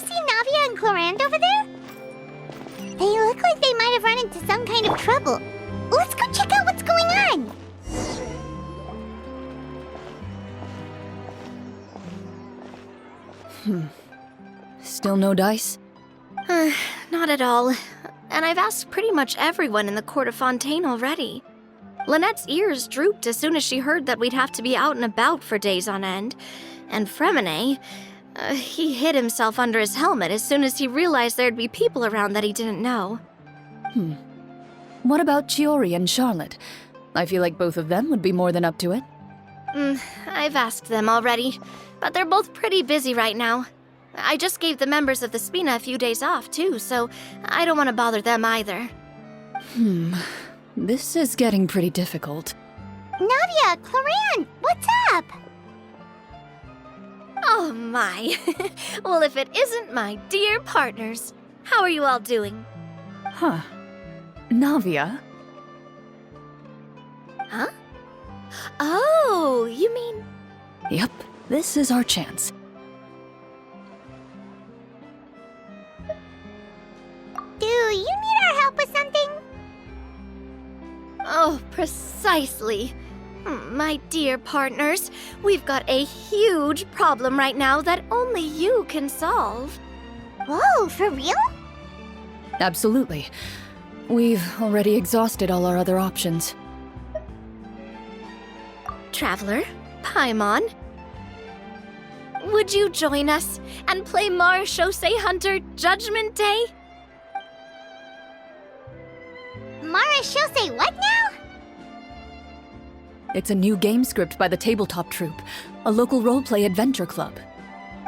see Navia and Clorinde over there? They look like they might have run into some kind of trouble. Let's go check out what's going on! Still no dice? Not at all. And I've asked pretty much everyone in the court of Fontaine already. Lynette's ears drooped as soon as she heard that we'd have to be out and about for days on end. And Fremine, he hid himself under his helmet as soon as he realized there'd be people around that he didn't know. What about Chiori and Charlotte? I feel like both of them would be more than up to it. I've asked them already, but they're both pretty busy right now. I just gave the members of the Spina a few days off, too, so I don't want to bother them either. This is getting pretty difficult. Navia, Clorinde, what's up? Oh my. Well, if it isn't my dear partners. How are you all doing? Huh. Navia? Huh? Oh, you mean... Yep, this is our chance. Do you need our help with something? Oh, precisely. My dear partners, we've got a huge problem right now that only you can solve. Whoa, for real? Absolutely. We've already exhausted all our other options. Traveler, Paimon, would you join us and play Marechaussee Hunter Judgment Day? Marechaussee what now? It's a new game script by the Tabletop Troupe, a local roleplay adventure club.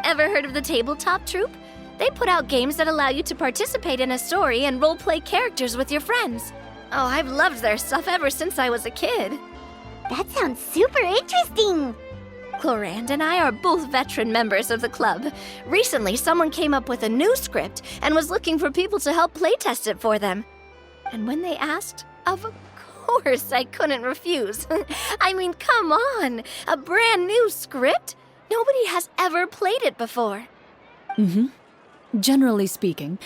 Ever heard of the Tabletop Troupe? They put out games that allow you to participate in a story and roleplay characters with your friends. Oh, I've loved their stuff ever since I was a kid. That sounds super interesting. Clorinde and I are both veteran members of the club. Recently, someone came up with a new script and was looking for people to help playtest it for them. And when they asked, of course I couldn't refuse. I mean, come on, a brand new script? Nobody has ever played it before. Generally speaking,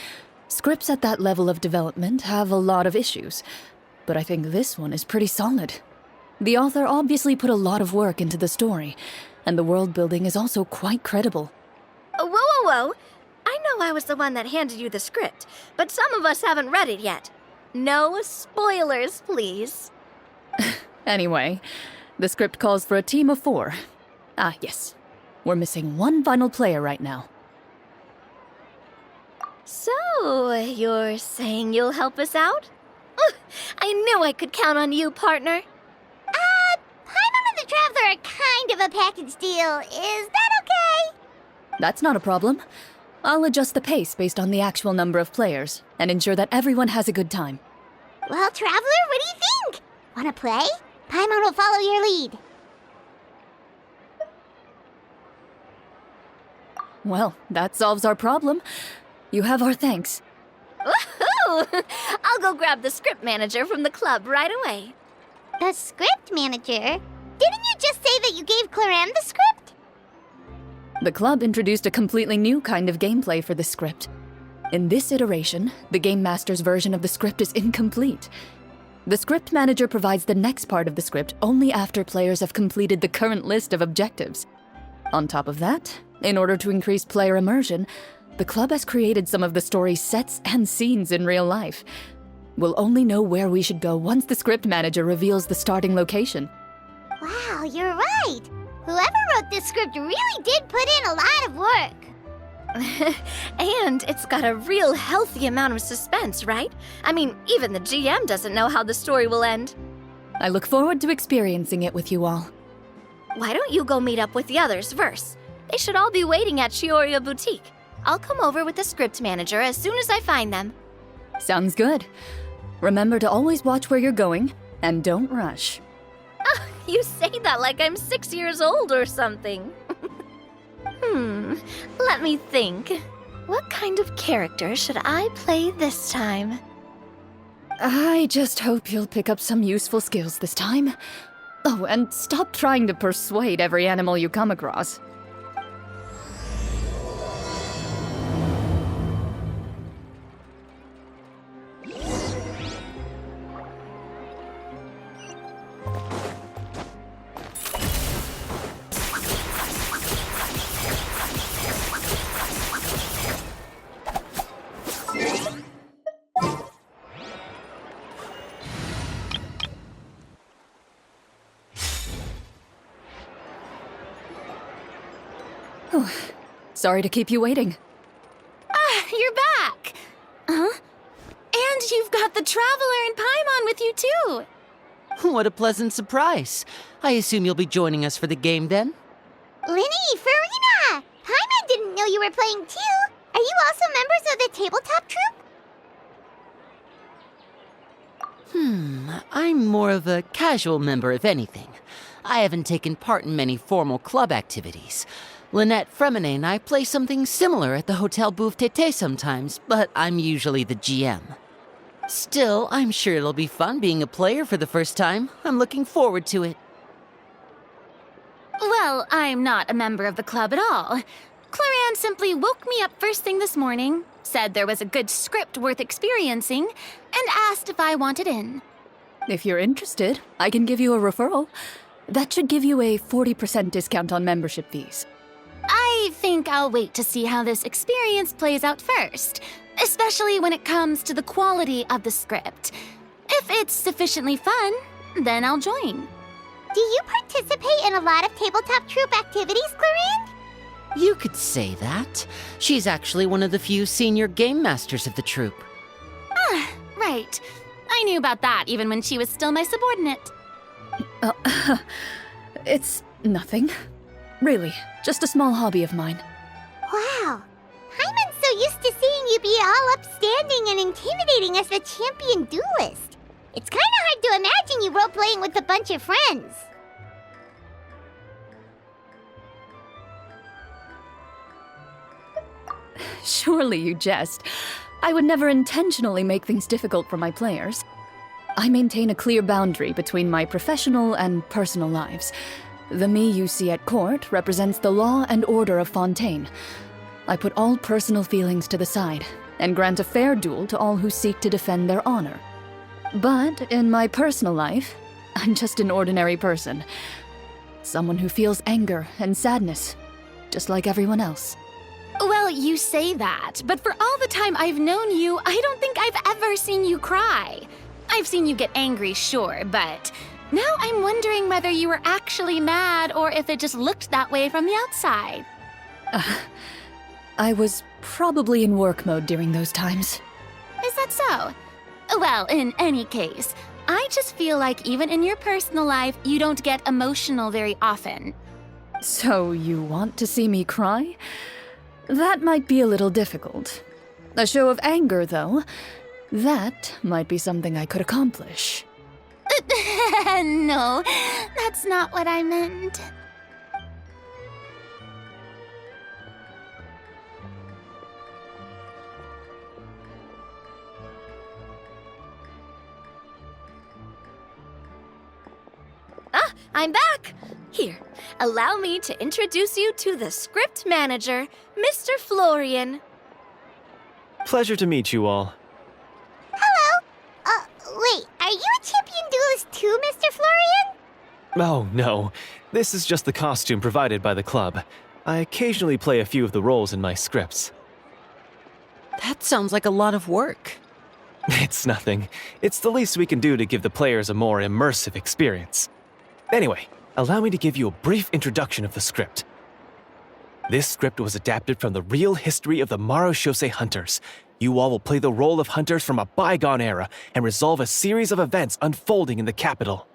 scripts at that level of development have a lot of issues, but I think this one is pretty solid. The author obviously put a lot of work into the story, and the world building is also quite credible. Whoa. I know I was the one that handed you the script, but some of us haven't read it yet. No spoilers, please. Anyway, the script calls for a team of 4. Ah, yes. We're missing one final player right now. So, you're saying you'll help us out? I knew I could count on you, partner. Paimon and the Traveler are kind of a package deal. Is that okay? That's not a problem. I'll adjust the pace based on the actual number of players, and ensure that everyone has a good time. Well, Traveler, what do you think? Wanna play? Paimon will follow your lead. Well, that solves our problem. You have our thanks. Woohoo! I'll go grab the script manager from the club right away. The script manager? Didn't you just say that you gave Clorinde the script? The club introduced a completely new kind of gameplay for the script. In this iteration, the Game Master's version of the script is incomplete. The script manager provides the next part of the script only after players have completed the current list of objectives. On top of that, in order to increase player immersion, the club has created some of the story's sets and scenes in real life. We'll only know where we should go once the script manager reveals the starting location. Wow, you're right. Whoever wrote this script really did put in a lot of work. And it's got a real healthy amount of suspense, right? I mean, even the GM doesn't know how the story will end. I look forward to experiencing it with you all. Why don't you go meet up with the others first? They should all be waiting at Chioria Boutique. I'll come over with the script manager as soon as I find them. Sounds good. Remember to always watch where you're going, and don't rush. You say that like I'm 6 years old or something. Let me think. What kind of character should I play this time? I just hope you'll pick up some useful skills this time. Oh, and stop trying to persuade every animal you come across. Sorry to keep you waiting. Ah, you're back! Huh? And you've got the Traveler and Paimon with you, too! What a pleasant surprise. I assume you'll be joining us for the game then? Linny, Farina! Paimon didn't know you were playing too. Are you also members of the tabletop troupe? I'm more of a casual member, if anything. I haven't taken part in many formal club activities. Lynette Fremine and I play something similar at the Hotel Bouffe Tété sometimes, but I'm usually the GM. Still, I'm sure it'll be fun being a player for the first time. I'm looking forward to it. Well, I'm not a member of the club at all. Claran simply woke me up first thing this morning, said there was a good script worth experiencing, and asked if I wanted in. If you're interested, I can give you a referral. That should give you a 40% discount on membership fees. I think I'll wait to see how this experience plays out first, especially when it comes to the quality of the script. If it's sufficiently fun, then I'll join. Do you participate in a lot of tabletop troupe activities, Clarine? You could say that. She's actually one of the few senior game masters of the troupe. Right. I knew about that even when she was still my subordinate. It's nothing. Really, just a small hobby of mine. Wow. Paimon's so used to seeing you be all upstanding and intimidating as the champion duelist. It's kind of hard to imagine you role-playing with a bunch of friends. Surely you jest. I would never intentionally make things difficult for my players. I maintain a clear boundary between my professional and personal lives. The me you see at court represents the law and order of Fontaine. I put all personal feelings to the side and grant a fair duel to all who seek to defend their honor. But in my personal life, I'm just an ordinary person. Someone who feels anger and sadness, just like everyone else. Well, you say that, but for all the time I've known you, I don't think I've ever seen you cry. I've seen you get angry, sure, but now I'm wondering whether you were actually mad or if it just looked that way from the outside. I was probably in work mode during those times. Is that so? Well, in any case, I just feel like even in your personal life, you don't get emotional very often. So you want to see me cry? That might be a little difficult. A show of anger, though, that might be something I could accomplish. No, that's not what I meant. I'm back! Here, allow me to introduce you to the script manager, Mr. Florian. Pleasure to meet you all. Hello. Wait, are you a champion duelist too, Mr. Florian? Oh, no. This is just the costume provided by the club. I occasionally play a few of the roles in my scripts. That sounds like a lot of work. It's nothing. It's the least we can do to give the players a more immersive experience. Anyway, allow me to give you a brief introduction of the script. This script was adapted from the real history of the Marechaussee Hunters. You all will play the role of hunters from a bygone era and resolve a series of events unfolding in the capital.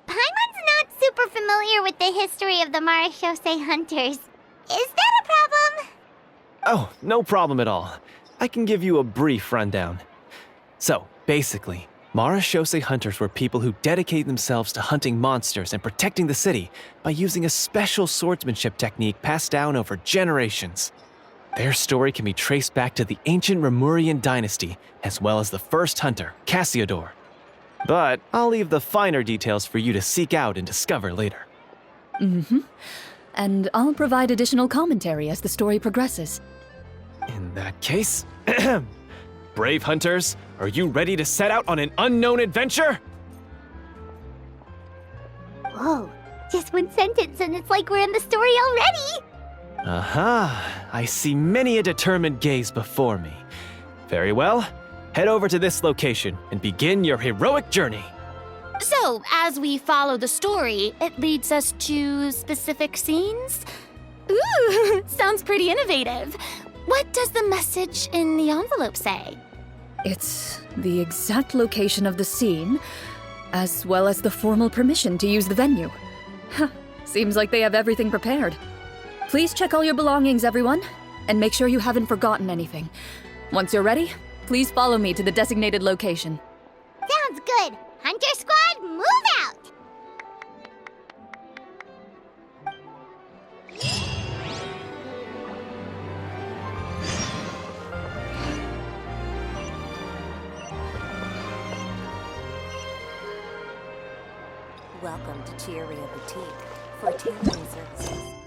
Paimon's not super familiar with the history of the Marechaussee Hunters. Is that a problem? Oh, no problem at all. I can give you a brief rundown. So, basically, Marechaussee Hunters were people who dedicated themselves to hunting monsters and protecting the city by using a special swordsmanship technique passed down over generations. Their story can be traced back to the ancient Remurian dynasty, as well as the first hunter, Cassiodor. But I'll leave the finer details for you to seek out and discover later. And I'll provide additional commentary as the story progresses. In that case, brave hunters, are you ready to set out on an unknown adventure? Whoa, just one sentence and it's like we're in the story already! Aha, I see many a determined gaze before me. Very well, head over to this location and begin your heroic journey. So, as we follow the story, it leads us to specific scenes? Ooh, sounds pretty innovative. What does the message in the envelope say? It's the exact location of the scene, as well as the formal permission to use the venue. Huh, seems like they have everything prepared. Please check all your belongings, everyone, and make sure you haven't forgotten anything. Once you're ready, please follow me to the designated location. Sounds good. Hunter Squad, move out! Welcome to Chiaria Boutique for tailoring services.